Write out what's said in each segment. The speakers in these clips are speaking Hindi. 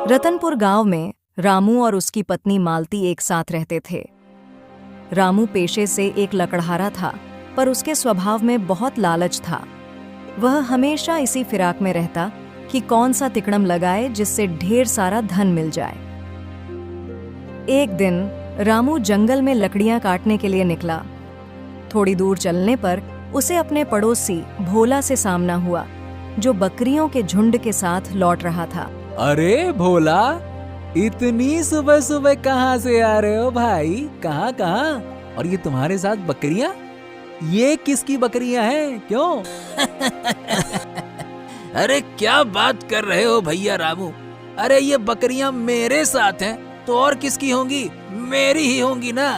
रतनपुर गांव में रामू और उसकी पत्नी मालती एक साथ रहते थे। रामू पेशे से एक लकड़हारा था, पर उसके स्वभाव में बहुत लालच था। वह हमेशा इसी फिराक में रहता कि कौन सा तिकड़म लगाए जिससे ढेर सारा धन मिल जाए। एक दिन रामू जंगल में लकड़ियां काटने के लिए निकला। थोड़ी दूर चलने पर उसे अपने पड़ोसी भोला से सामना हुआ, जो बकरियों के झुंड के साथ लौट रहा था। अरे भोला, इतनी सुबह सुबह कहाँ से आ रहे हो भाई? कहाँ कहाँ? और ये तुम्हारे साथ बकरियां? ये किसकी बकरियां हैं? क्यों? अरे क्या बात कर रहे हो भैया रामू? अरे ये बकरियां मेरे साथ हैं तो और किसकी होंगी? मेरी ही होंगी ना।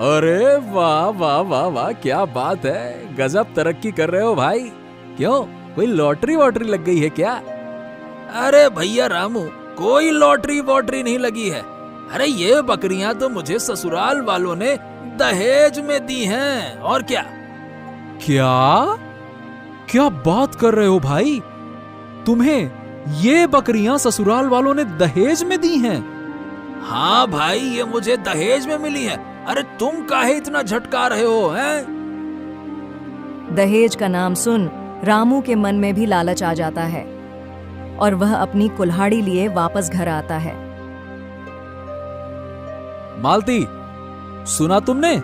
अरे वाह वाह वाह वाह, क्या बात है, गजब तरक्की कर रहे हो भाई। क्यों, कोई लॉटरी वॉटरी लग गई है क्या? अरे भैया रामू, कोई लॉटरी वॉटरी नहीं लगी है। अरे ये बकरियां तो मुझे ससुराल वालों ने दहेज में दी हैं, और क्या। क्या क्या बात कर रहे हो भाई? तुम्हें ये बकरियां ससुराल वालों ने दहेज में दी हैं? हाँ भाई, ये मुझे दहेज में मिली है। अरे तुम काहे इतना झटका रहे हो हैं? दहेज का नाम सुन रामू के मन में भी लालच आ जाता है और वह अपनी कुल्हाड़ी लिए वापस घर आता है। मालती, सुना तुमने?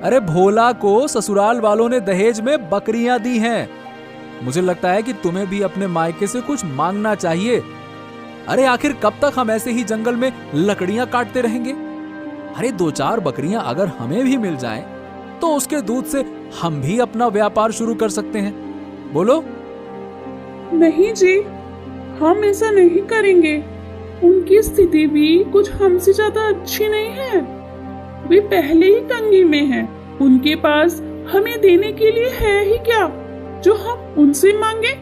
अरे भोला को ससुराल वालों ने दहेज में बकरियां दी हैं। मुझे लगता है कि तुम्हें भी अपने मायके से कुछ मांगना चाहिए। अरे आखिर कब तक हम ऐसे ही जंगल में लकड़ियां काटते रहेंगे? अरे 2-4 बकरियां अगर हमें भी मिल जाएं, तो उसके दूध से हम भी अपना व्यापार शुरू कर सकते हैं। बोलो। नहीं जी, हम ऐसा नहीं करेंगे। उनकी स्थिति भी कुछ हमसे ज्यादा अच्छी नहीं है। वे पहले ही तंगी में हैं। उनके पास हमें देने के लिए है ही क्या जो हम उनसे मांगे?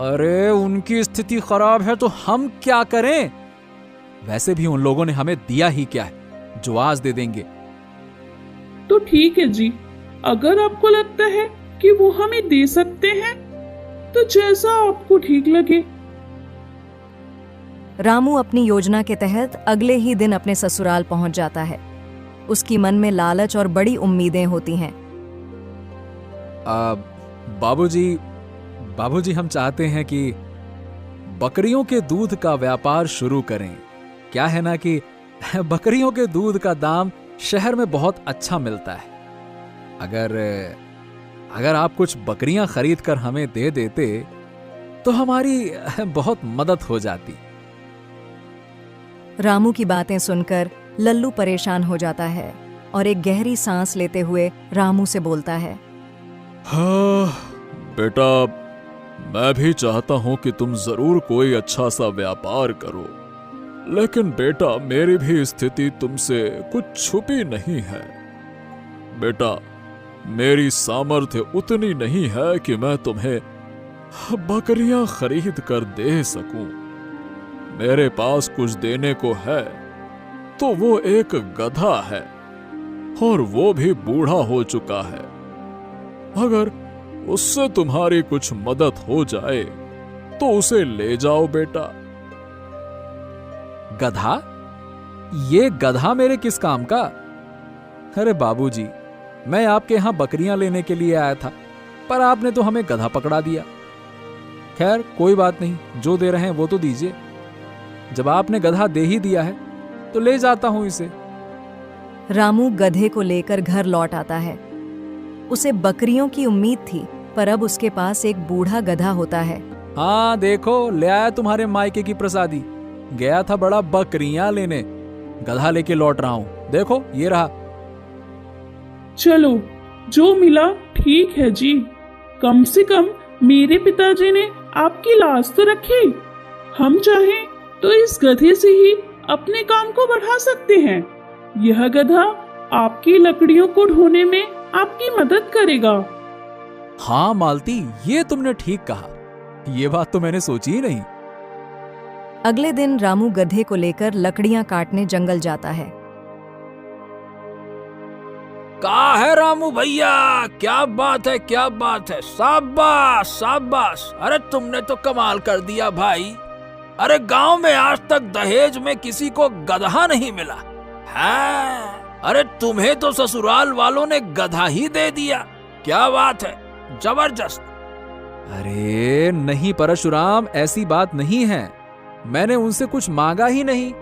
अरे उनकी स्थिति खराब है तो हम क्या करें? वैसे भी उन लोगों ने हमें दिया ही क्या है जो आज दे देंगे। तो ठीक है जी, अगर आपको लगता है कि वो हमें दे सकते हैं तो जैसा आपको ठीक लगे। रामू अपनी योजना के तहत अगले ही दिन अपने ससुराल पहुंच जाता है। उसकी मन में लालच और बड़ी उम्मीदें होती हैं। बाबूजी, हम चाहते हैं कि बकरियों के दूध का व्यापार शुरू करें। क्या है ना कि बकरियों के दूध का दाम शहर में बहुत अच्छा मिलता है। अगर आप कुछ बकरियां खरीद कर हमें दे देते तो हमारी बहुत मदद हो जाती। रामू की बातें सुनकर लल्लू परेशान हो जाता है और एक गहरी सांस लेते हुए रामू से बोलता है। हाँ बेटा, मैं भी चाहता हूं कि तुम जरूर कोई अच्छा सा व्यापार करो, लेकिन बेटा मेरी भी स्थिति तुमसे कुछ छुपी नहीं है। बेटा, मेरी सामर्थ्य उतनी नहीं है कि मैं तुम्हें बकरियां खरीद कर दे सकूं। मेरे पास कुछ देने को है तो वो एक गधा है, और वो भी बूढ़ा हो चुका है। अगर उससे तुम्हारी कुछ मदद हो जाए तो उसे ले जाओ बेटा। गधा? ये गधा मेरे किस काम का? अरे बाबूजी, मैं आपके यहां बकरियां लेने के लिए आया था, पर आपने तो हमें गधा पकड़ा दिया। खैर कोई बात नहीं, जो दे रहे हैं वो तो दीजिए। जब आपने गधा दे ही दिया है तो ले जाता हूं इसे। रामू गधे को लेकर घर लौट आता है। उसे बकरियों की उम्मीद थी, पर अब उसके पास एक बूढ़ा गधा होता है। हाँ देखो, ले आया तुम्हारे मायके की प्रसादी। गया था बड़ा बकरियां लेने, गधा लेके लौट रहा हूं। देखो ये रहा। चलो, जो मिला ठीक है जी। कम से कम मेरे पिताजी ने आपकी लाज तो रखी। हम चाहें तो इस गधे से ही अपने काम को बढ़ा सकते हैं। यह गधा आपकी लकड़ियों को ढोने में आपकी मदद करेगा। हाँ मालती, ये तुमने ठीक कहा। ये बात तो मैंने सोची ही नहीं। अगले दिन रामू गधे को लेकर लकड़ियां काटने जंगल जाता है। कहा है रामू भैया, क्या बात है, क्या बात है, शाबाश शाबाश। अरे तुमने तो कमाल कर दिया भाई। अरे गांव में आज तक दहेज में किसी को गधा नहीं मिला है। अरे तुम्हें तो ससुराल वालों ने गधा ही दे दिया। क्या बात है, जबरदस्त। अरे नहीं परशुराम, ऐसी बात नहीं है। मैंने उनसे कुछ मांगा ही नहीं,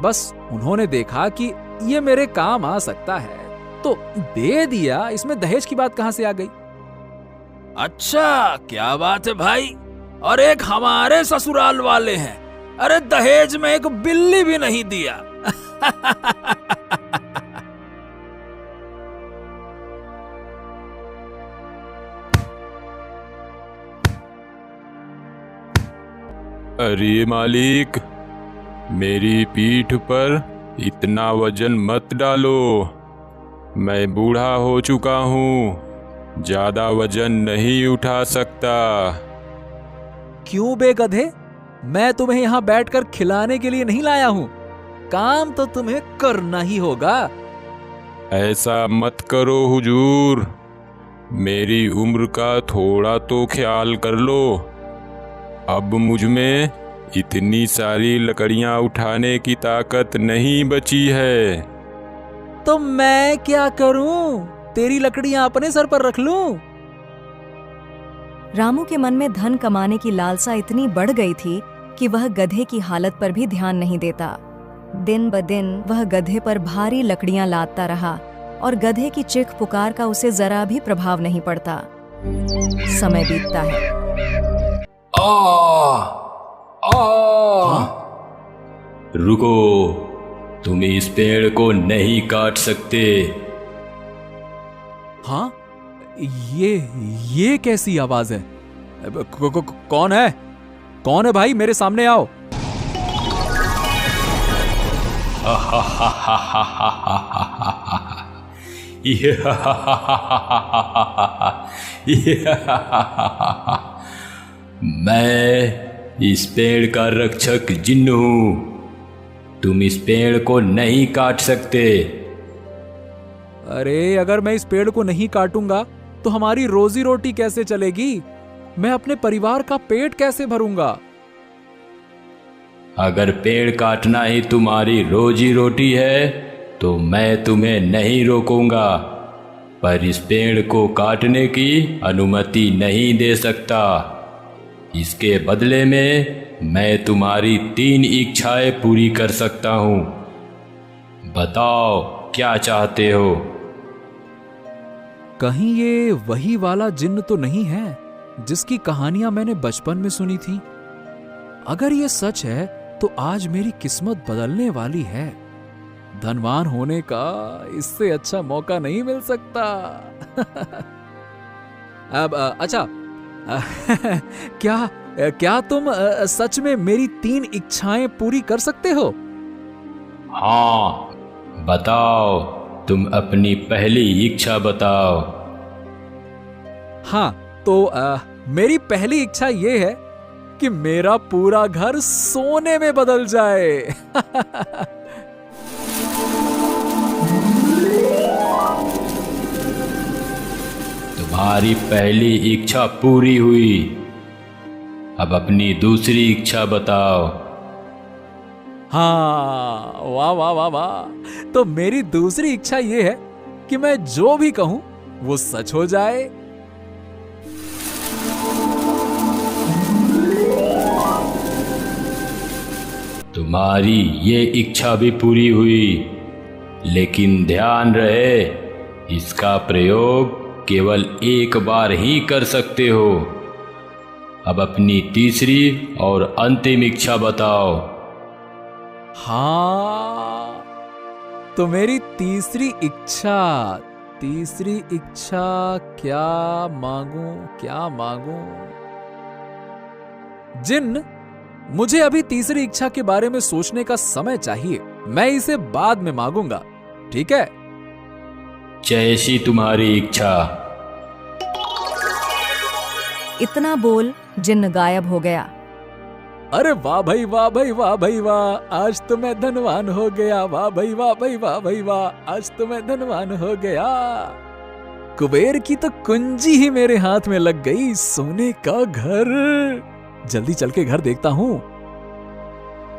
बस उन्होंने देखा कि ये मेरे काम आ सकता है तो दे दिया। इसमें दहेज की बात कहां से आ गई? अच्छा, क्या बात है भाई। और एक हमारे ससुराल वाले हैं, अरे दहेज में एक बिल्ली भी नहीं दिया। अरे मालिक, मेरी पीठ पर इतना वजन मत डालो। मैं बूढ़ा हो चुका हूँ, ज्यादा वजन नहीं उठा सकता। क्यों बे गधे, मैं तुम्हें यहां बैठकर खिलाने के लिए नहीं लाया हूं। काम तो तुम्हें करना ही होगा। ऐसा मत करो हुजूर, मेरी उम्र का थोड़ा तो ख्याल कर लो। अब मुझ में इतनी सारी लकड़ियां उठाने की ताकत नहीं बची है। तो मैं क्या करूं? तेरी लकड़ियां अपने सर पर रख लूं? रामू के मन में धन कमाने की लालसा इतनी बढ़ गई थी कि वह गधे की हालत पर भी ध्यान नहीं देता। दिन ब दिन वह गधे पर भारी लकड़ियां लादता रहा और गधे की चीख पुकार का उसे जरा भी प्रभाव नहीं पड़ता। समय बीतता है। रुको, तुम इस पेड़ को नहीं काट सकते। हाँ, ये कैसी आवाज है? कौन है? कौन है भाई? मेरे सामने आओ। मैं इस पेड़ का रक्षक जिन्न हूं। तुम इस पेड़ को नहीं काट सकते। अरे अगर मैं इस पेड़ को नहीं काटूंगा तो हमारी रोजी रोटी कैसे चलेगी? मैं अपने परिवार का पेट कैसे भरूंगा? अगर पेड़ काटना ही तुम्हारी रोजी रोटी है तो मैं तुम्हें नहीं रोकूंगा, पर इस पेड़ को काटने की अनुमति नहीं दे सकता। इसके बदले में मैं तुम्हारी 3 इच्छाएं पूरी कर सकता हूं। बताओ क्या चाहते हो? कहीं ये वही वाला जिन्न तो नहीं है जिसकी कहानियां मैंने बचपन में सुनी थी? अगर ये सच है तो आज मेरी किस्मत बदलने वाली है। धनवान होने का इससे अच्छा मौका नहीं मिल सकता। अब अच्छा, क्या तुम सच में मेरी 3 इच्छाएं पूरी कर सकते हो? हाँ, बताओ, तुम अपनी पहली इच्छा बताओ। हाँ, तो मेरी पहली इच्छा ये है कि मेरा पूरा घर सोने में बदल जाए। तुम्हारी पहली इच्छा पूरी हुई। अब अपनी दूसरी इच्छा बताओ। हाँ, वाह वाह वाह वाह। तो मेरी दूसरी इच्छा ये है कि मैं जो भी कहूं वो सच हो जाए। तुम्हारी ये इच्छा भी पूरी हुई, लेकिन ध्यान रहे, इसका प्रयोग केवल एक बार ही कर सकते हो। अब अपनी तीसरी और अंतिम इच्छा बताओ। हाँ, तो मेरी तीसरी इच्छा क्या मांगू? जिन्न, मुझे अभी तीसरी इच्छा के बारे में सोचने का समय चाहिए। मैं इसे बाद में मांगूंगा, ठीक है? जैसी तुम्हारी इच्छा। इतना बोल जिन्न गायब हो गया। अरे वाह भाई वाह भाई वाह भाई वाह, आज तो मैं धनवान हो गया। वाह भाई वाह भाई वाह भाई वाह, आज तो मैं धनवान हो गया। कुबेर की तो कुंजी ही मेरे हाथ में लग गई, सोने का घर। जल्दी चल के घर देखता हूँ।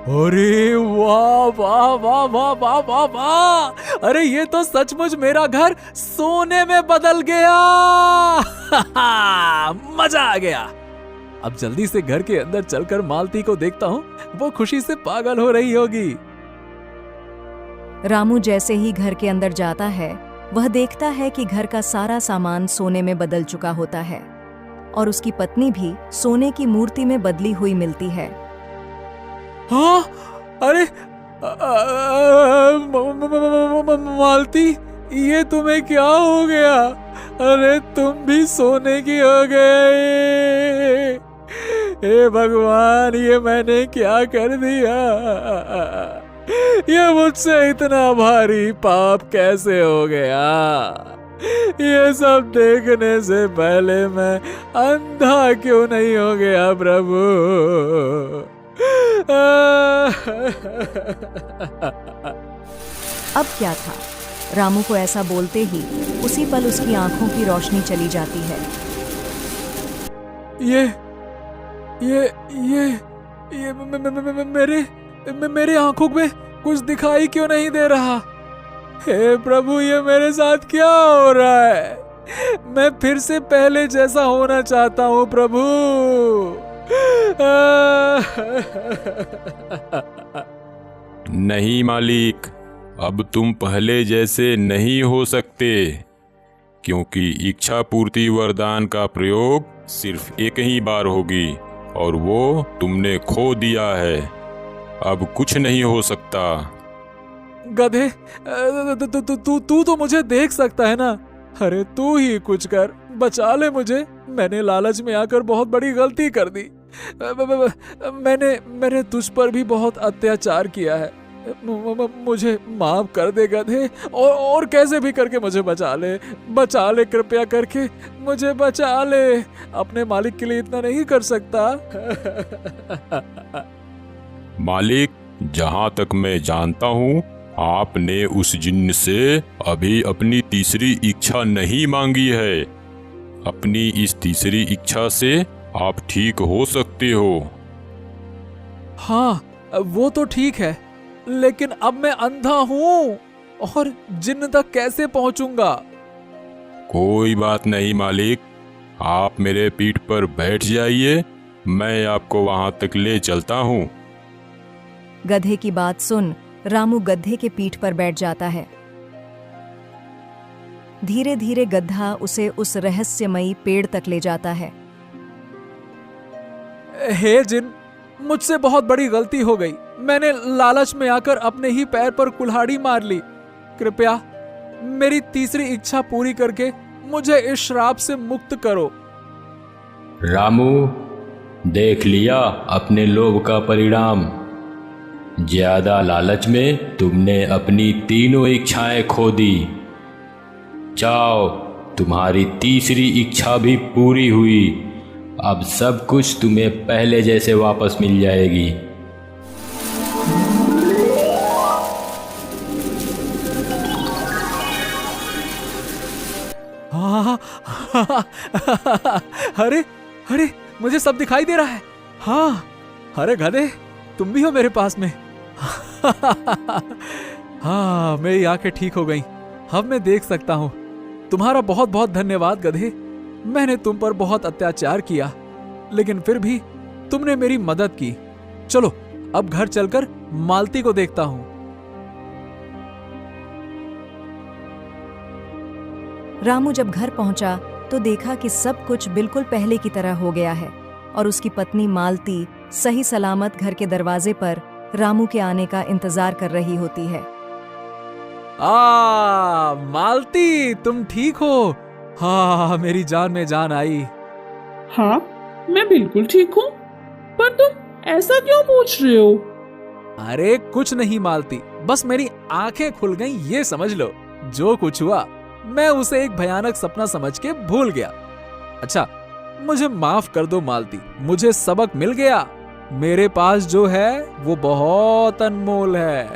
अरे वाह वाह वाह वाह वाह वाह वाह, अरे ये तो सचमुच मेरा घर सोने में बदल गया। मजा आ गया। अब जल्दी से घर के अंदर चलकर मालती को देखता हूँ, वो खुशी से पागल हो रही होगी। रामू जैसे ही घर के अंदर जाता है, वह देखता है कि घर का सारा सामान सोने में बदल चुका होता है और उसकी पत्नी भी सोने की मूर्ति में बदली हुई मिलती है। हाँ, अरे मालती, ये तुम्हें क्या हो गया? अरे तुम भी सोने की हो गए। हे भगवान, ये मैंने क्या कर दिया? ये मुझसे इतना भारी पाप कैसे हो गया? ये सब देखने से पहले मैं अंधा क्यों नहीं हो गया प्रभु? अब क्या था, रामू को ऐसा बोलते ही उसी पल उसकी आंखों की रोशनी चली जाती है। मेरे आंखों में कुछ दिखाई क्यों नहीं दे रहा? हे प्रभु, ये मेरे साथ क्या हो रहा है? मैं फिर से पहले जैसा होना चाहता हूँ प्रभु। नहीं मालिक, अब तुम पहले जैसे नहीं हो सकते, क्योंकि इच्छा पूर्ति वरदान का प्रयोग सिर्फ एक ही बार होगी और वो तुमने खो दिया है। अब कुछ नहीं हो सकता। गधे, तू तो मुझे देख सकता है ना? अरे तू ही कुछ कर, बचा ले मुझे। मैंने लालच में आकर बहुत बड़ी गलती कर दी। मैंने तुझ पर भी बहुत अत्याचार किया है। मुझे माफ कर दे गधे, और कैसे भी करके मुझे बचा ले, कृपया करके मुझे बचा ले। अपने मालिक के लिए इतना नहीं कर सकता? मालिक, जहां तक मैं जानता हूँ, आपने उस जिन्न से अभी अपनी तीसरी इच्छा नहीं मांगी है। अपनी इस तीसरी इच्छा से आप ठीक हो सकते हो। हाँ, वो तो ठीक है, लेकिन अब मैं अंधा हूँ और जिन्न तक कैसे पहुंचूंगा? कोई बात नहीं मालिक, आप मेरे पीठ पर बैठ जाइए, मैं आपको वहां तक ले चलता हूँ। गधे की बात सुन रामू गधे के पीठ पर बैठ जाता है। धीरे धीरे गधा उसे उस रहस्यमयी पेड़ तक ले जाता है। हे जिन, मुझसे बहुत बड़ी गलती हो गई। मैंने लालच में आकर अपने ही पैर पर कुल्हाड़ी मार ली। कृपया मेरी तीसरी इच्छा पूरी करके मुझे इस श्राप से मुक्त करो। रामू, देख लिया अपने लोभ का परिणाम। ज्यादा लालच में तुमने अपनी तीनों इच्छाएं खो दी। जाओ, तुम्हारी तीसरी इच्छा भी पूरी हुई। अब सब कुछ तुम्हें पहले जैसे वापस मिल जाएगी। अरे अरे, मुझे सब दिखाई दे रहा है। हाँ, अरे गधे, तुम भी हो मेरे पास में। हाँ, मेरी आंखें ठीक हो गईं। अब मैं देख सकता हूँ। तुम्हारा बहुत बहुत धन्यवाद गधे। मैंने तुम पर बहुत अत्याचार किया, लेकिन फिर भी तुमने मेरी मदद की। चलो अब घर चलकर मालती को देखता हूँ। रामू जब घर पहुंचा तो देखा कि सब कुछ बिल्कुल पहले की तरह हो गया है और उसकी पत्नी मालती सही सलामत घर के दरवाजे पर रामू के आने का इंतजार कर रही होती है। मालती, तुम ठीक हो? हाँ, मेरी जान में जान आई। हाँ, मैं बिल्कुल ठीक हूँ, पर तुम ऐसा क्यों पूछ रहे हो? अरे कुछ नहीं मालती, बस मेरी आंखें खुल गईं, ये समझ लो। जो कुछ हुआ मैं उसे एक भयानक सपना समझ के भूल गया। अच्छा, मुझे माफ कर दो मालती, मुझे सबक मिल गया। मेरे पास जो है वो बहुत अनमोल है।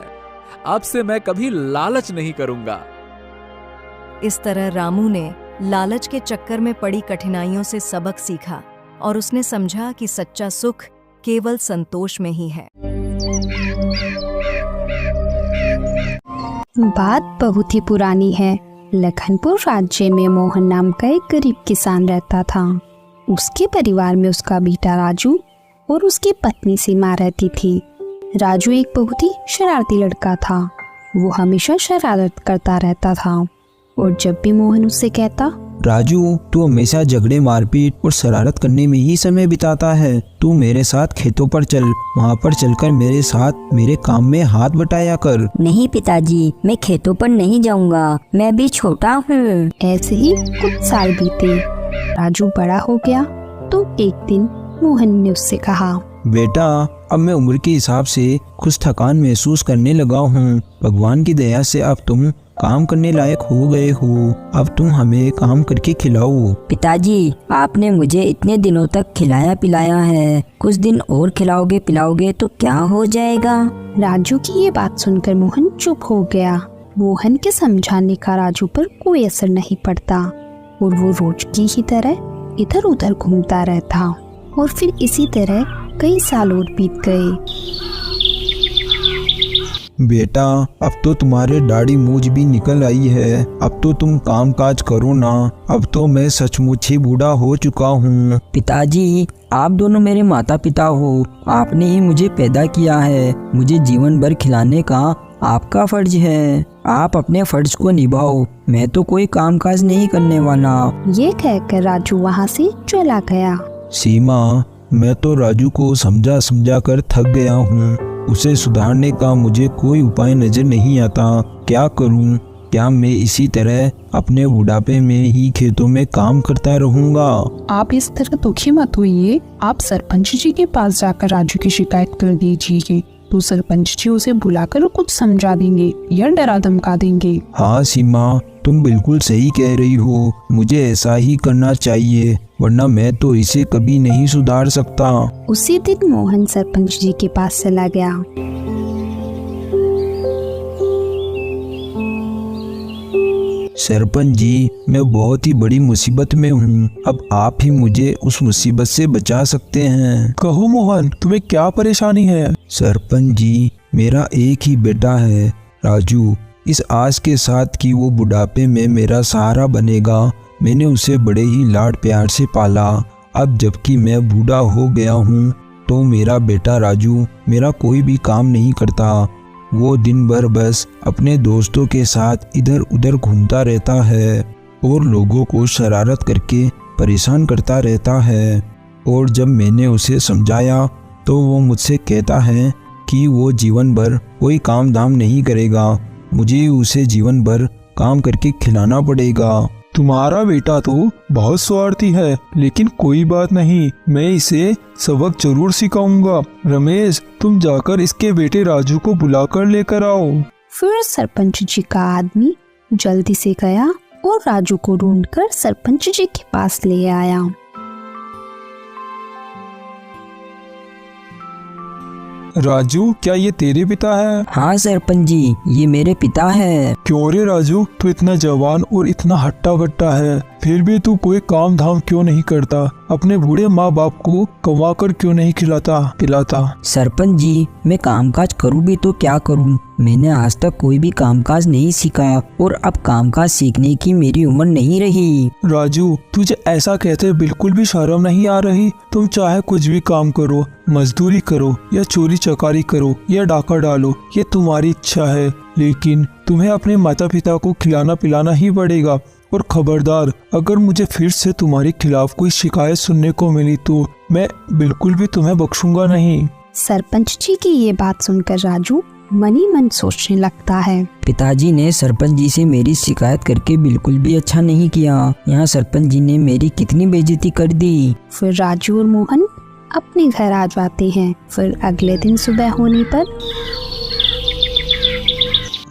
अब से मैं कभी लालच नहीं करूंगा। इस तरह रामू ने लालच के चक्कर में पड़ी कठिनाइयों से सबक सीखा और उसने समझा कि सच्चा सुख केवल संतोष में ही है। बात बहुत ही पुरानी है। लखनपुर राज्य में मोहन नाम का एक गरीब किसान रहता था। उसके परिवार में उसका बेटा राजू और उसकी पत्नी सीमा रहती थी। राजू एक बहुत ही शरारती लड़का था। वो हमेशा शरारत करता रहता था और जब भी मोहन उससे कहता, राजू तू हमेशा झगड़े मारपीट और शरारत करने में ही समय बिताता है। तू मेरे साथ खेतों पर चल, वहाँ पर चलकर मेरे साथ मेरे काम में हाथ बटाया कर। नहीं पिताजी, मैं खेतों पर नहीं जाऊंगा, मैं भी छोटा हूँ। ऐसे ही कुछ साल बीते। राजू बड़ा हो गया तो एक दिन मोहन ने उससे कहा, बेटा अब मैं उम्र के हिसाब से कुछ थकान महसूस करने लगा हूँ। भगवान की दया से अब तुम काम करने लायक हो गए हो। अब तुम हमें काम करके खिलाओ। पिताजी, आपने मुझे इतने दिनों तक खिलाया पिलाया है, कुछ दिन और खिलाओगे पिलाओगे तो क्या हो जाएगा? राजू की ये बात सुनकर मोहन चुप हो गया। मोहन के समझाने का राजू पर कोई असर नहीं पड़ता और वो रोज की ही तरह इधर उधर घूमता रहता। और फिर इसी तरह कई साल और बीत गए। बेटा अब तो तुम्हारे दाढ़ी मूछ भी निकल आई है। अब तो तुम काम काज करो ना। अब तो मैं सचमुच ही बूढ़ा हो चुका हूँ। पिताजी, आप दोनों मेरे माता पिता हो। आपने ही मुझे पैदा किया है। मुझे जीवन भर खिलाने का आपका फर्ज है। आप अपने फर्ज को निभाओ, मैं तो कोई काम काज नहीं करने वाला। ये कहकर राजू वहाँ से चला गया। सीमा, मैं तो राजू को समझा समझा कर थक गया हूँ। उसे सुधारने का मुझे कोई उपाय नजर नहीं आता। क्या करूँ? क्या मैं इसी तरह अपने बुढ़ापे में ही खेतों में काम करता रहूँगा? आप इस तरह दुखी मत होइए। आप सरपंच जी के पास जाकर राजू की शिकायत कर दीजिए, तो सरपंच जी उसे बुलाकर कुछ समझा देंगे या डरा धमका देंगे। हाँ सीमा, तुम बिल्कुल सही कह रही हो। मुझे ऐसा ही करना चाहिए, वरना मैं तो इसे कभी नहीं सुधार सकता। उसी दिन मोहन सरपंच जी के पास चला गया। सरपंच जी, मैं बहुत ही बड़ी मुसीबत में हूँ। अब आप ही मुझे उस मुसीबत से बचा सकते हैं। कहो मोहन, तुम्हें क्या परेशानी है? सरपंच जी, मेरा एक ही बेटा है राजू, इस आस के साथ कि वो बुढ़ापे में मेरा सहारा बनेगा। मैंने उसे बड़े ही लाड प्यार से पाला। अब जबकि मैं बूढ़ा हो गया हूँ तो मेरा बेटा राजू मेरा कोई भी काम नहीं करता। वो दिन भर बस अपने दोस्तों के साथ इधर उधर घूमता रहता है और लोगों को शरारत करके परेशान करता रहता है। और जब मैंने उसे समझाया तो वो मुझसे कहता है कि वो जीवन भर कोई काम धाम नहीं करेगा, मुझे उसे जीवन भर काम करके खिलाना पड़ेगा। तुम्हारा बेटा तो बहुत स्वार्थी है, लेकिन कोई बात नहीं, मैं इसे सबक जरूर सिखाऊंगा। रमेश, तुम जाकर इसके बेटे राजू को बुलाकर लेकर आओ। फिर सरपंच जी का आदमी जल्दी से गया और राजू को ढूंढकर सरपंच जी के पास ले आया। राजू, क्या ये तेरे पिता है? हाँ सरपंच जी, ये मेरे पिता है। क्यों रे राजू, तू इतना जवान और इतना हट्टा कट्टा है, फिर भी तू कोई काम धाम क्यों नहीं करता? अपने बूढ़े माँ बाप को कमा कर क्यों नहीं खिलाता पिलाता? सरपंच जी, मैं कामकाज करूँ भी तो क्या करूँ? मैंने आज तक कोई भी कामकाज नहीं सीखा और अब कामकाज सीखने की मेरी उम्र नहीं रही। राजू, तुझे ऐसा कहते बिल्कुल भी शर्म नहीं आ रही? तुम चाहे कुछ भी काम करो, मजदूरी करो या चोरी चकारी करो या डाका डालो, ये तुम्हारी इच्छा है, लेकिन तुम्हें अपने माता पिता को खिलाना पिलाना ही पड़ेगा। और खबरदार, अगर मुझे फिर से तुम्हारे खिलाफ कोई शिकायत सुनने को मिली तो मैं बिल्कुल भी तुम्हें बख्शूंगा नहीं। सरपंच जी की ये बात सुनकर राजू मन ही मन सोचने लगता है। पिताजी ने सरपंच जी से मेरी शिकायत करके बिल्कुल भी अच्छा नहीं किया। यहाँ सरपंच जी ने मेरी कितनी बेइज्जती कर दी। फिर राजू और मोहन अपने घर आ जाते हैं। फिर अगले दिन सुबह होने पर,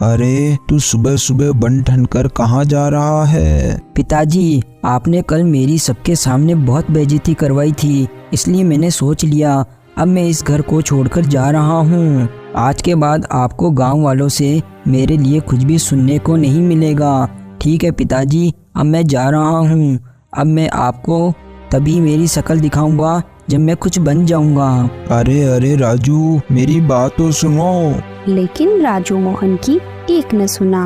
अरे तू सुबह सुबह बन ठन कर कहाँ जा रहा है? पिताजी, आपने कल मेरी सबके सामने बहुत बेइज्जती करवाई थी, इसलिए मैंने सोच लिया अब मैं इस घर को छोड़कर जा रहा हूँ। आज के बाद आपको गांव वालों से मेरे लिए कुछ भी सुनने को नहीं मिलेगा। ठीक है पिताजी, अब मैं जा रहा हूँ। अब मैं आपको तभी मेरी शक्ल दिखाऊंगा जब मैं कुछ बन जाऊंगा। अरे अरे राजू, मेरी बात तो सुनो। लेकिन राजू मोहन की एक न सुना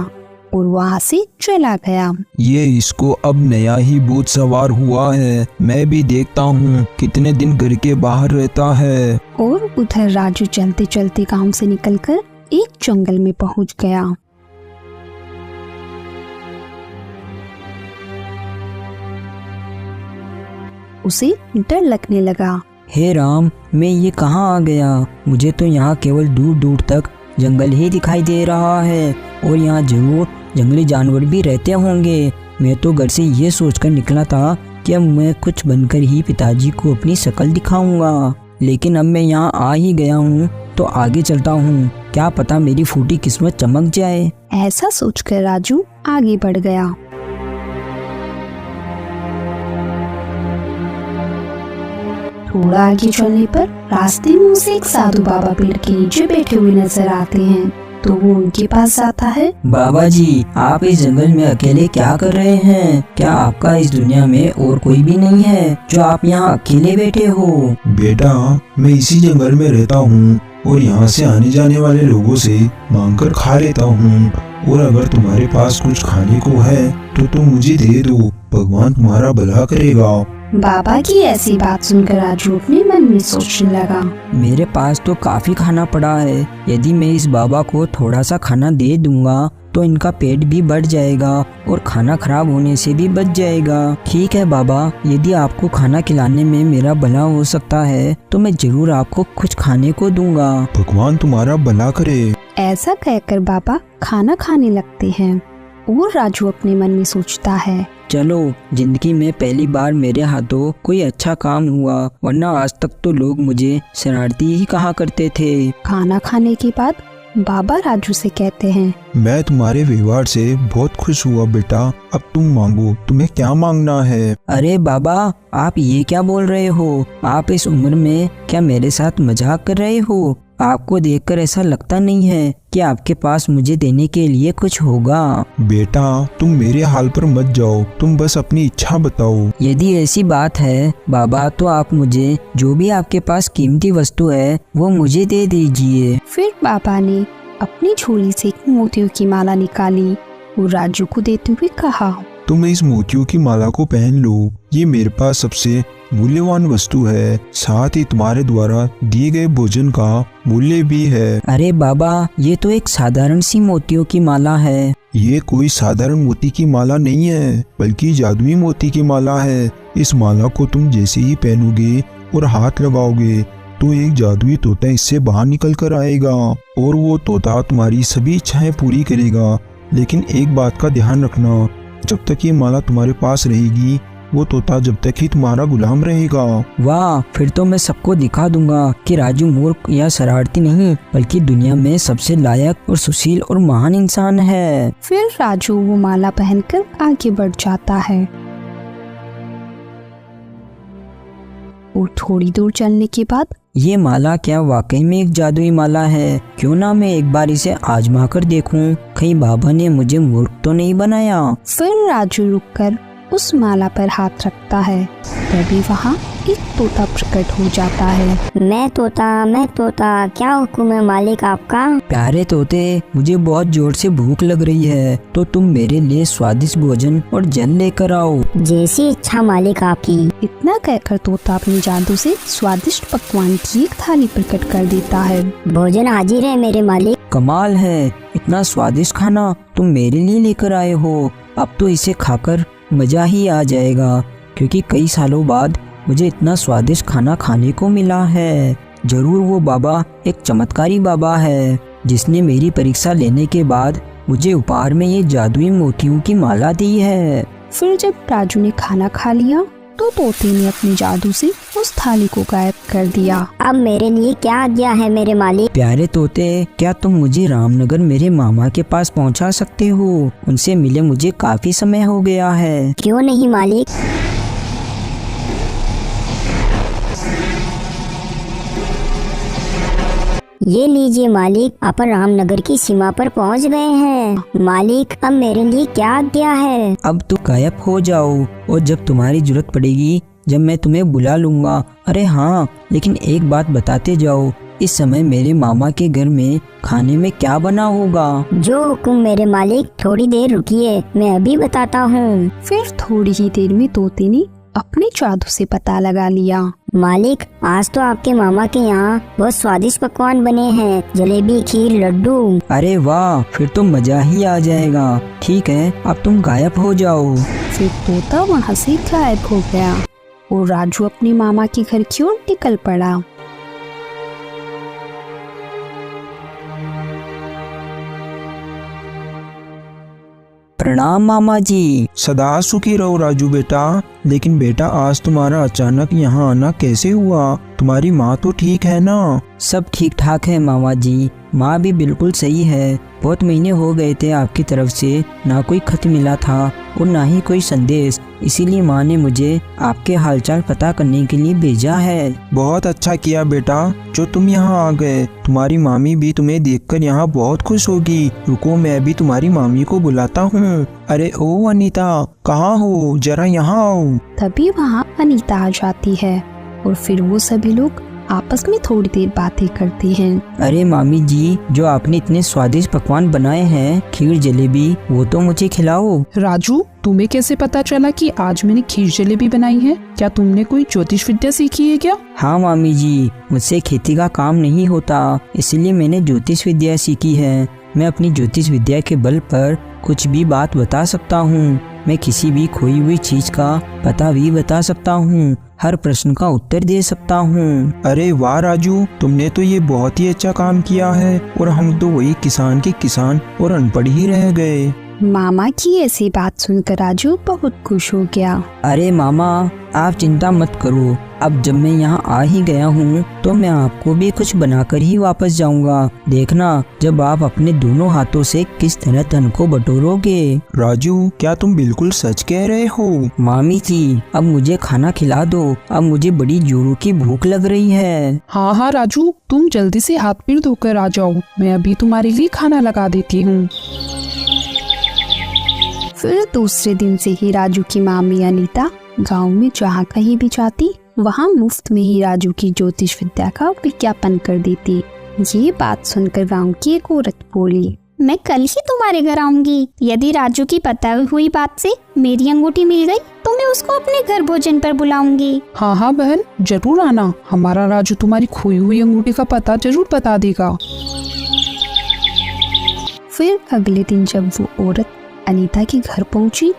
और वहाँ से चला गया। ये इसको अब नया ही भूत सवार हुआ है। मैं भी देखता हूँ कितने दिन घर के बाहर रहता है। और उधर राजू चलते चलते गांव से निकलकर एक जंगल में पहुँच गया। उसे डर लगने लगा। हे राम, मैं ये कहाँ आ गया? मुझे तो यहाँ केवल दूर दूर तक जंगल ही दिखाई दे रहा है और यहाँ जरूर जंगली जानवर भी रहते होंगे। मैं तो घर से ये सोचकर निकला था कि अब मैं कुछ बनकर ही पिताजी को अपनी शक्ल दिखाऊंगा, लेकिन अब मैं यहाँ आ ही गया हूँ तो आगे चलता हूँ। क्या पता मेरी फूटी किस्मत चमक जाए। ऐसा सोचकर राजू आगे बढ़ गया। थोड़ा आगे चलने पर रास्ते में उसे एक साधु बाबा पेड़ के नीचे बैठे हुए नजर आते हैं, तो वो उनके पास जाता है। बाबा जी, आप इस जंगल में अकेले क्या कर रहे हैं? क्या आपका इस दुनिया में और कोई भी नहीं है जो आप यहाँ अकेले बैठे हो? बेटा, मैं इसी जंगल में रहता हूँ और यहाँ से आने जाने वाले लोगों से मांगकर खा लेता हूँ। और अगर तुम्हारे पास कुछ खाने को है तो तुम मुझे दे दो, भगवान तुम्हारा भला करेगा। बाबा की ऐसी बात सुनकर राजू अपने मन में सोचने लगा। मेरे पास तो काफी खाना पड़ा है। यदि मैं इस बाबा को थोड़ा सा खाना दे दूंगा तो इनका पेट भी बढ़ जाएगा और खाना खराब होने से भी बच जाएगा। ठीक है बाबा, यदि आपको खाना खिलाने में मेरा भला हो सकता है तो मैं जरूर आपको कुछ खाने को दूंगा। भगवान तुम्हारा भला करे। ऐसा कहकर बाबा खाना खाने लगते हैं और राजू अपने मन में सोचता है, चलो, जिंदगी में पहली बार मेरे हाथों कोई अच्छा काम हुआ, वरना आज तक तो लोग मुझे शरारती ही कहा करते थे। खाना खाने के बाद बाबा राजू से कहते हैं, मैं तुम्हारे व्यवहार से बहुत खुश हुआ बेटा। अब तुम मांगो, तुम्हें क्या मांगना है? अरे बाबा, आप ये क्या बोल रहे हो? आप इस उम्र में क्या मेरे साथ मजाक कर रहे हो? आपको देखकर ऐसा लगता नहीं है कि आपके पास मुझे देने के लिए कुछ होगा। बेटा, तुम मेरे हाल पर मत जाओ, तुम बस अपनी इच्छा बताओ। यदि ऐसी बात है बाबा, तो आप मुझे जो भी आपके पास कीमती वस्तु है वो मुझे दे दीजिए। फिर बाबा ने अपनी झोली से एक मोतियों की माला निकाली और राजू को देते हुए कहा, तुम इस मोतियों की माला को पहन लो। ये मेरे पास सबसे मूल्यवान वस्तु है, साथ ही तुम्हारे द्वारा दिए गए भोजन का मूल्य भी है। अरे बाबा, ये तो एक साधारण सी मोतियों की माला है। ये कोई साधारण मोती की माला नहीं है, बल्कि जादुई मोती की माला है। इस माला को तुम जैसे ही पहनोगे और हाथ लगाओगे तो एक जादुई तोता इससे बाहर निकल कर आएगा और वो तोता तुम्हारी सभी इच्छाएं पूरी करेगा। लेकिन एक बात का ध्यान रखना, जब तक ये माला तुम्हारे पास रहेगी वो तोता जब तक ही तुम्हारा गुलाम रहेगा। वाह, फिर तो मैं सबको दिखा दूंगा कि राजू मूर्ख या शरारती नहीं, बल्कि दुनिया में सबसे लायक और सुशील और महान इंसान है। फिर राजू वो माला पहनकर आगे बढ़ जाता है और थोड़ी दूर चलने के बाद, ये माला क्या वाकई में एक जादुई माला है? क्यों ना मैं एक बार इसे आजमा कर देखूं, कहीं बाबा ने मुझे मूर्ख तो नहीं बनाया। फिर राजू रुककर उस माला पर हाथ रखता है, तभी वहाँ एक तोता प्रकट हो जाता है। मैं तोता, क्या हुक्म है मालिक आपका? प्यारे तोते, मुझे बहुत जोर से भूख लग रही है, तो तुम मेरे लिए स्वादिष्ट भोजन और जल लेकर आओ। जैसी इच्छा मालिक आपकी। इतना कहकर तोता अपने जादू से स्वादिष्ट पकवान की एक थाली प्रकट कर देता है। भोजन हाजिर है मेरे मालिक। कमाल है, इतना स्वादिष्ट खाना तुम मेरे लिए लेकर आए हो। अब तो इसे खाकर मजा ही आ जाएगा, क्योंकि कई सालों बाद मुझे इतना स्वादिष्ट खाना खाने को मिला है। जरूर वो बाबा एक चमत्कारी बाबा है, जिसने मेरी परीक्षा लेने के बाद मुझे उपहार में ये जादुई मोतियों की माला दी है। फिर जब राजू ने खाना खा लिया तो तोते ने अपने जादू से उस थाली को गायब कर दिया। अब मेरे लिए क्या आज्ञा है मेरे मालिक? प्यारे तोते, क्या तुम मुझे रामनगर मेरे मामा के पास पहुंचा सकते हो? उनसे मिले मुझे काफी समय हो गया है। क्यों नहीं मालिक। ये लीजिए मालिक, अपन रामनगर की सीमा पर पहुंच गए हैं। मालिक, अब मेरे लिए क्या आज्ञा है? अब तुम गायब हो जाओ और जब तुम्हारी जरूरत पड़ेगी जब मैं तुम्हें बुला लूंगा। अरे हाँ, लेकिन एक बात बताते जाओ, इस समय मेरे मामा के घर में खाने में क्या बना होगा? जो हुक्म मेरे मालिक। थोड़ी देर रुकिए, मैं अभी बताता हूँ। फिर थोड़ी ही देर में तोते ने अपने जादू से पता लगा लिया। मालिक, आज तो आपके मामा के यहाँ बहुत स्वादिष्ट पकवान बने हैं, जलेबी, खीर, लड्डू। अरे वाह, फिर तो मजा ही आ जाएगा। ठीक है, अब तुम गायब हो जाओ। फिर तोता वहाँ से गायब हो गया और राजू अपने मामा के घर की ओर निकल पड़ा। प्रणाम मामा जी। सदा सुखी रहो राजू बेटा। लेकिन बेटा, आज तुम्हारा अचानक यहाँ आना कैसे हुआ? तुम्हारी माँ तो ठीक है ना? सब ठीक ठाक है मामा जी, माँ भी बिल्कुल सही है। बहुत महीने हो गए थे आपकी तरफ से ना कोई खत मिला था और ना ही कोई संदेश, इसीलिए माँ ने मुझे आपके हालचाल पता करने के लिए भेजा है। बहुत अच्छा किया बेटा जो तुम यहाँ आ गए। तुम्हारी मामी भी तुम्हें देखकर यहाँ बहुत खुश होगी। रुको, मैं भी तुम्हारी मामी को बुलाता हूँ। अरे ओ अनीता, कहाँ हो? जरा यहाँ आओ। तभी वहाँ अनीता आ जाती है और फिर वो सभी लोग आपस में थोड़ी देर बातें करते हैं। अरे मामी जी, जो आपने इतने स्वादिष्ट पकवान बनाए हैं, खीर जलेबी, वो तो मुझे खिलाओ। राजू, तुम्हें कैसे पता चला कि आज मैंने खीर जलेबी बनाई है? क्या तुमने कोई ज्योतिष विद्या सीखी है क्या? हाँ मामी जी, मुझसे खेती का काम नहीं होता, इसलिए मैंने ज्योतिष विद्या सीखी है। मैं अपनी ज्योतिष विद्या के बल पर कुछ भी बात बता सकता हूँ। मैं किसी भी खोई हुई चीज का पता भी बता सकता हूँ, हर प्रश्न का उत्तर दे सकता हूँ। अरे वाह राजू, तुमने तो ये बहुत ही अच्छा काम किया है और हम तो वही किसान के किसान और अनपढ़ ही रह गए। मामा की ऐसी बात सुनकर राजू बहुत खुश हो गया। अरे मामा, आप चिंता मत करो। अब जब मैं यहाँ आ ही गया हूँ तो मैं आपको भी कुछ बनाकर ही वापस जाऊँगा। देखना जब आप अपने दोनों हाथों से किस तरह धन को बटोरोगे। राजू, क्या तुम बिल्कुल सच कह रहे हो? मामी जी, अब मुझे खाना खिला दो, अब मुझे बड़ी जोरों की भूख लग रही है। हाँ हाँ राजू, तुम जल्दी से हाथ पैर धोकर आ जाओ, मैं अभी तुम्हारे लिए खाना लगा देती हूँ। फिर दूसरे दिन से ही राजू की मामी अनीता गांव में जहाँ कहीं भी जाती वहाँ मुफ्त में ही राजू की ज्योतिष विद्या का विज्ञापन कर देती। ये बात सुनकर गांव की एक औरत बोली, मैं कल ही तुम्हारे घर आऊंगी। यदि राजू की पता हुई बात से मेरी अंगूठी मिल गई तो मैं उसको अपने घर भोजन पर बुलाऊंगी। हाँ हाँ बहन, जरूर आना, हमारा राजू तुम्हारी खोई हुई अंगूठी का पता जरूर बता देगा। फिर अगले दिन जब वो औरत अनीता के घर पहुंची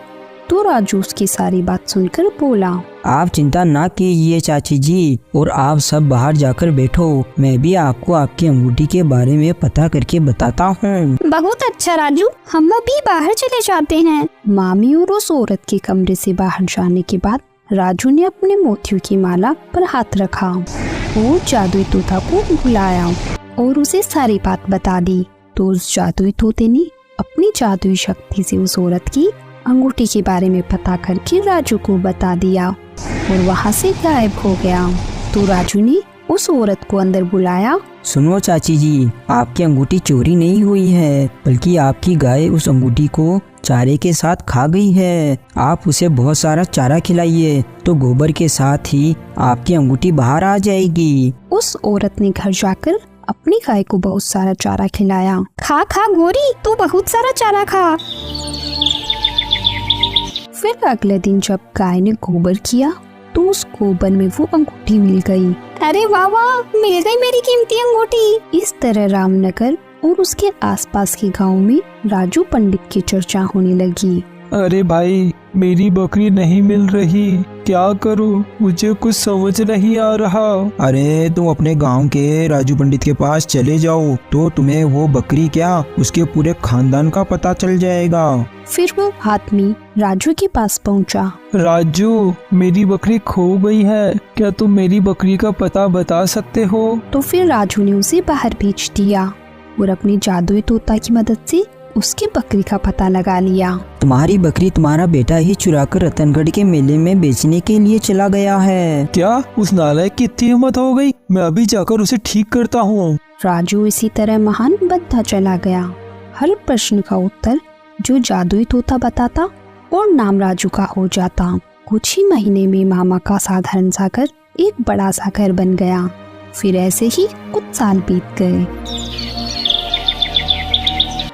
तो राजू उसकी सारी बात सुनकर बोला, आप चिंता ना कीजिए चाची जी, और आप सब बाहर जाकर बैठो, मैं भी आपको आपकी अंगूठी के बारे में पता करके बताता हूँ। बहुत अच्छा राजू, हम अभी बाहर चले जाते हैं। मामी और उस औरत के कमरे से बाहर जाने के बाद राजू ने अपने मोतियों की माला पर हाथ रखा और जादुई तोता को बुलाया और उसे सारी बात बता दी। तो उस जादुई तोते ने अपनी जादुई शक्ति से उस औरत की अंगूठी के बारे में पता करके राजू को बता दिया और वहाँ से गायब हो गया। तो राजू ने उस औरत को अंदर बुलाया। सुनो चाची जी, आपकी अंगूठी चोरी नहीं हुई है, बल्कि आपकी गाय उस अंगूठी को चारे के साथ खा गई है। आप उसे बहुत सारा चारा खिलाइए तो गोबर के साथ ही आपकी अंगूठी बाहर आ जाएगी। उस औरत ने घर जाकर अपनी गाय को बहुत सारा चारा खिलाया। खा खा गोरी, तू बहुत सारा चारा खा। फिर अगले दिन जब गाय ने गोबर किया तो उस गोबर में वो अंगूठी मिल गई। अरे वाह वाह, मिल गई मेरी कीमती अंगूठी। इस तरह रामनगर और उसके आसपास के गांव में राजू पंडित की चर्चा होने लगी। अरे भाई, मेरी बकरी नहीं मिल रही, क्या करूं? मुझे कुछ समझ नहीं आ रहा। अरे तुम अपने गांव के राजू पंडित के पास चले जाओ तो तुम्हें वो बकरी क्या उसके पूरे खानदान का पता चल जाएगा। फिर वो आदमी राजू के पास पहुंचा। राजू, मेरी बकरी खो गई है, क्या तुम मेरी बकरी का पता बता सकते हो? तो फिर राजू ने उसे बाहर भेज दिया और अपनी जादुई तोता की मदद से उसकी बकरी का पता लगा लिया। तुम्हारी बकरी तुम्हारा बेटा ही चुराकर रतनगढ़ के मेले में बेचने के लिए चला गया है। क्या उस नालायक की इतनी हिम्मत हो गई? मैं अभी जाकर उसे ठीक करता हूँ। राजू इसी तरह महान बनता चला गया। हर प्रश्न का उत्तर जो जादुई तोता बताता और नाम राजू का हो जाता। कुछ ही महीने में मामा का साधारण सा घर एक बड़ा सा घर बन गया। फिर ऐसे ही कुछ साल बीत गए।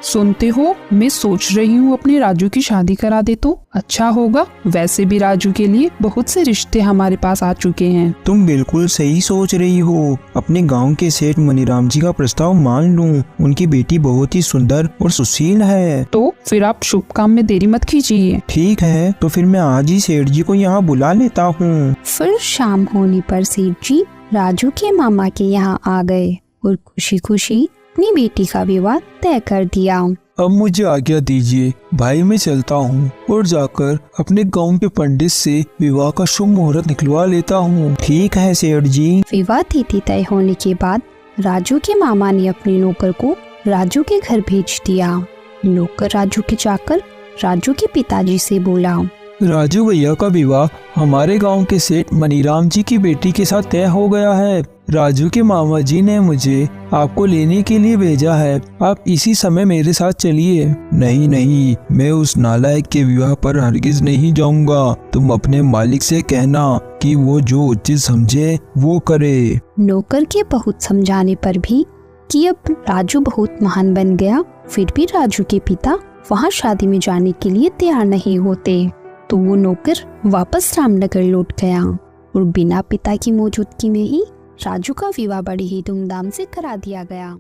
सुनते हो, मैं सोच रही हूँ अपने राजू की शादी करा दे तो अच्छा होगा। वैसे भी राजू के लिए बहुत से रिश्ते हमारे पास आ चुके हैं। तुम बिल्कुल सही सोच रही हो। अपने गांव के सेठ मनीराम जी का प्रस्ताव मान लूं। उनकी बेटी बहुत ही सुंदर और सुशील है। तो फिर आप शुभ काम में देरी मत कीजिए। ठीक है, तो फिर मैं आज ही सेठ जी को यहाँ बुला लेता हूँ। फिर शाम होने पर सेठ जी राजू के मामा के यहाँ आ गए और खुशी खुशी अपनी बेटी का विवाह तय कर दिया। अब मुझे आज्ञा दीजिए भाई, मैं चलता हूँ और जाकर अपने गांव के पंडित से विवाह का शुभ मुहूर्त निकलवा लेता हूँ। ठीक है सेठ जी। विवाह तिथि तय होने के बाद राजू के मामा ने अपने नौकर को राजू के घर भेज दिया। नौकर राजू के जाकर राजू के पिताजी से बोला, राजू भैया का विवाह हमारे गांव के सेठ मनीराम जी की बेटी के साथ तय हो गया है। राजू के मामा जी ने मुझे आपको लेने के लिए भेजा है। आप इसी समय मेरे साथ चलिए। नहीं नहीं, मैं उस नालायक के विवाह पर हरगिज नहीं जाऊंगा। तुम अपने मालिक से कहना कि वो जो उचित समझे वो करे। नौकर के बहुत समझाने पर भी कि अब राजू बहुत महान बन गया, फिर भी राजू के पिता वहाँ शादी में जाने के लिए तैयार नहीं होते। तो वो नौकर वापस रामनगर लौट गया और बिना पिता की मौजूदगी में ही राजू का विवाह बड़ी ही धूमधाम से करा दिया गया।